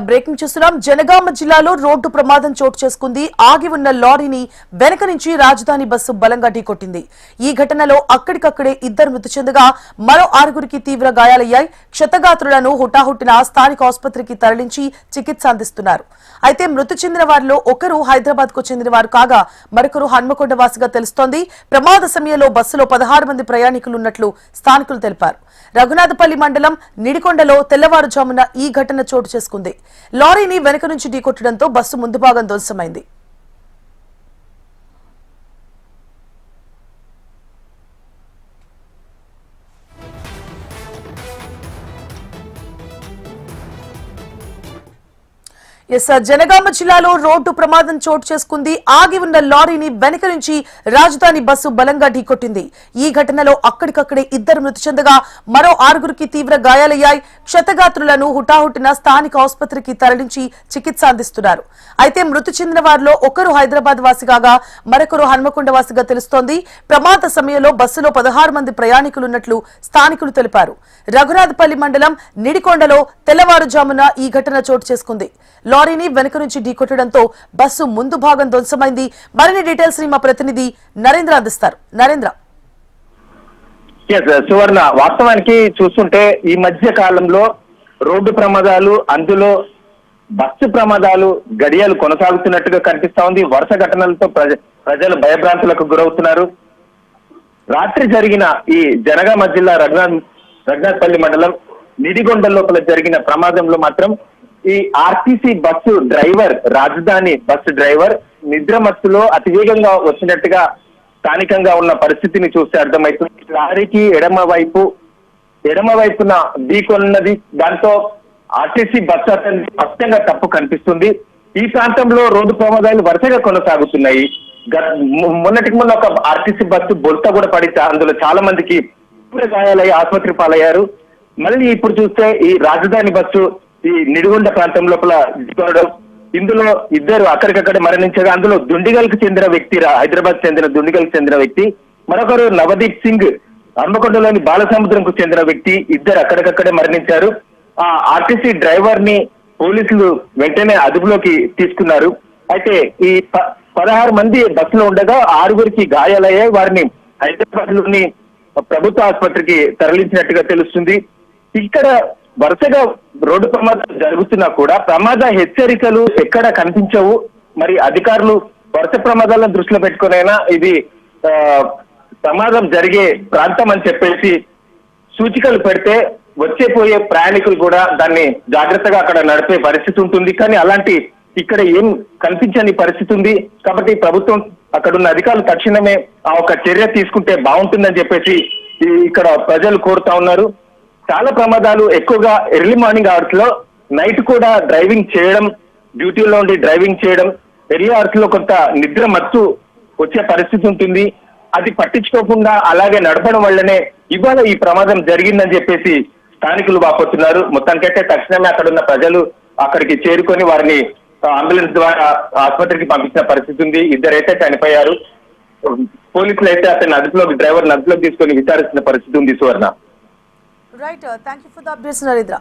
Breaking చూస్తున్నాం. జనగామ జిల్లాలో road ప్రమాదం చోటు చేసుకుంది. ఆగి ఉన్న లారీని వెనక నుంచి రాజధాని బస్సు బలంగా ఢీకొట్టింది. ఈ ఘటనలో అక్కడికక్కడే ఇద్దరు మృతి చెందగా మరో 6గురికి తీవ్ర గాయాలయ్యాయి. క్షతగాత్రులను హుటాహుటిన స్థానిక ఆసుపత్రికి తరలించి చికిత్స అందిస్తున్నారు. అయితే మృతి చెందిన వారిలో ఒకరు హైదరాబాద్ కు చెందిన వారు కాగా మరొకరు హన్మకొండ వాసిగా తెలుస్తోంది. ప్రమాద సమయంలో బస్సులో 16 మంది ప్రయాణికులున్నట్లు స్థానికులు తెలిపారు. రఘునాథపల్లి మండలం నిడికొండలో తెల్లవారుజామున ఈ ఘటన చోటు చేసుకుంది. లారీని వెనుక నుంచి ఢీకొట్టడంతో బస్సు ముందు భాగం ధ్వంసమైంది. జనగామ జిల్లాలో రోడ్డు ప్రమాదం చోటు చేసుకుంది. ఆగి ఉన్న లారీని వెనుక నుంచి రాజధాని బస్సు బలంగా ఢీకొట్టింది. ఈ ఘటనలో అక్కడికక్కడే ఇద్దరు మృతి చెందగా మరో 6గురికి తీవ్ర గాయాలయ్యాయి. క్షతగాత్రులను హుటాహుటిన స్థానిక ఆసుపత్రికి తరలించి చికిత్స అందిస్తున్నారు. అయితే మృతి చెందిన వారిలో ఒకరు హైదరాబాద్ వాసి కాగా మరొకరు హన్మకొండ వాసిగా తెలుస్తోంది. ప్రమాద సమయంలో బస్సులో 16 మంది ప్రయాణికులున్నట్లు స్థానికులు తెలిపారు. రఘునాథపల్లి మండలం నిడికొండలో తెల్లవారుజామున ఈ ఘటన చోటు చేసుకుంది. లారీని వెనుక నుంచి ఢీకొట్టడంతో బస్సు ముందు భాగం ధ్వంసమైంది. మరిన్ని డీటెయిల్స్ ని మా ప్రతినిధి నరేంద్ర అందిస్తారు. నరేంద్ర. సువర్ణ, వాస్తవానికి చూస్తుంటే ఈ మధ్య కాలంలో రోడ్డు ప్రమాదాలు, అందులో బస్సు ప్రమాదాలు గడియాలు కొనసాగుతున్నట్టుగా కనిపిస్తా ఉంది. వరుస ఘటనలతో ప్రజలు భయభ్రాంతులకు గురవుతున్నారు. రాత్రి జరిగిన ఈ జనగామ జిల్లా రఘునాథపల్లి మండలం నిడిగొండ లోపల జరిగిన ప్రమాదంలో మాత్రం ఈ ఆర్టీసీ బస్సు డ్రైవర్, రాజధాని బస్సు డ్రైవర్ నిద్రమత్తులో అతివేగంగా వచ్చినట్టుగా స్థానికంగా ఉన్న పరిస్థితిని చూస్తే అర్థమవుతుంది. లారీకి ఎడమ వైపున ఢీకొన్నది. దాంతో ఆర్టీసీ బస్సు అతని స్పష్టంగా తప్పు కనిపిస్తుంది. ఈ ప్రాంతంలో రోడ్డు ప్రమాదాలు వరుసగా కొనసాగుతున్నాయి. మొన్నటికి మొన్న ఒక ఆర్టీసీ బస్సు బొల్త కూడా పడి అందులో చాలా మందికి తీవ్ర గాయాలయ్యి ఆసుపత్రి పాలయ్యారు. మళ్ళీ ఇప్పుడు చూస్తే ఈ రాజధాని బస్సు ఈ నిడిగొండ ప్రాంతం లోపల ఢీకొనడం, ఇందులో ఇద్దరు అక్కడికక్కడ మరణించగా అందులో దుండిగల్కి చెందిన వ్యక్తి, హైదరాబాద్ చెందిన దుండిగల్కి చెందిన వ్యక్తి, మరొకరు నవదీప్ సింగ్ హన్మకొండలోని బాలసముద్రంకు చెందిన వ్యక్తి, ఇద్దరు అక్కడికక్కడే మరణించారు. ఆ ఆర్టీసీ డ్రైవర్ ని పోలీసులు వెంటనే అదుపులోకి తీసుకున్నారు. అయితే ఈ 16 మంది బస్సులో ఉండగా 6గురికి గాయాలయ్యాయి. వారిని హైదరాబాద్ లోని ప్రభుత్వ ఆసుపత్రికి తరలించినట్టుగా తెలుస్తుంది. ఇక్కడ వరుసగా రోడ్డు ప్రమాదాలు జరుగుతున్నా కూడా ప్రమాద హెచ్చరికలు ఎక్కడ కనిపించవు. మరి అధికారులు వరుస ప్రమాదాలను దృష్టిలో పెట్టుకునైనా ఇది ప్రమాదం జరిగే ప్రాంతం అని చెప్పేసి సూచికలు పెడితే వచ్చేపోయే ప్రయాణికులు కూడా దాన్ని జాగ్రత్తగా అక్కడ నడిపే పరిస్థితి ఉంటుంది. కానీ అలాంటి ఇక్కడ ఏం కనిపించని పరిస్థితి ఉంది. కాబట్టి ప్రభుత్వం అక్కడున్న అధికారులు తక్షణమే ఆ ఒక చర్య తీసుకుంటే బాగుంటుందని చెప్పేసి ఇక్కడ ప్రజలు కోరుతా ఉన్నారు. చాలా ప్రమాదాలు ఎక్కువగా ఎర్లీ మార్నింగ్ అవర్స్ లో, నైట్ కూడా డ్రైవింగ్ చేయడం, డ్యూటీలో ఉండి డ్రైవింగ్ చేయడం, ఎర్లీ అవర్స్ లో కొంత నిద్ర మత్తు వచ్చే పరిస్థితి ఉంటుంది. అది పట్టించుకోకుండా అలాగే నడపడం వల్లనే ఇవాళ ఈ ప్రమాదం జరిగిందని చెప్పేసి స్థానికులు వాపోతున్నారు. మొత్తానికైతే తక్షణమే అక్కడ ఉన్న ప్రజలు అక్కడికి చేరుకొని వారిని అంబులెన్స్ ద్వారా ఆసుపత్రికి పంపించిన పరిస్థితి ఉంది. ఇద్దరైతే చనిపోయారు. పోలీసులు అయితే అతని డ్రైవర్ అదుపులోకి తీసుకొని విచారిస్తున్న పరిస్థితి ఉంది. సువర్ణ. Right. Thank you for the updates, Narendra.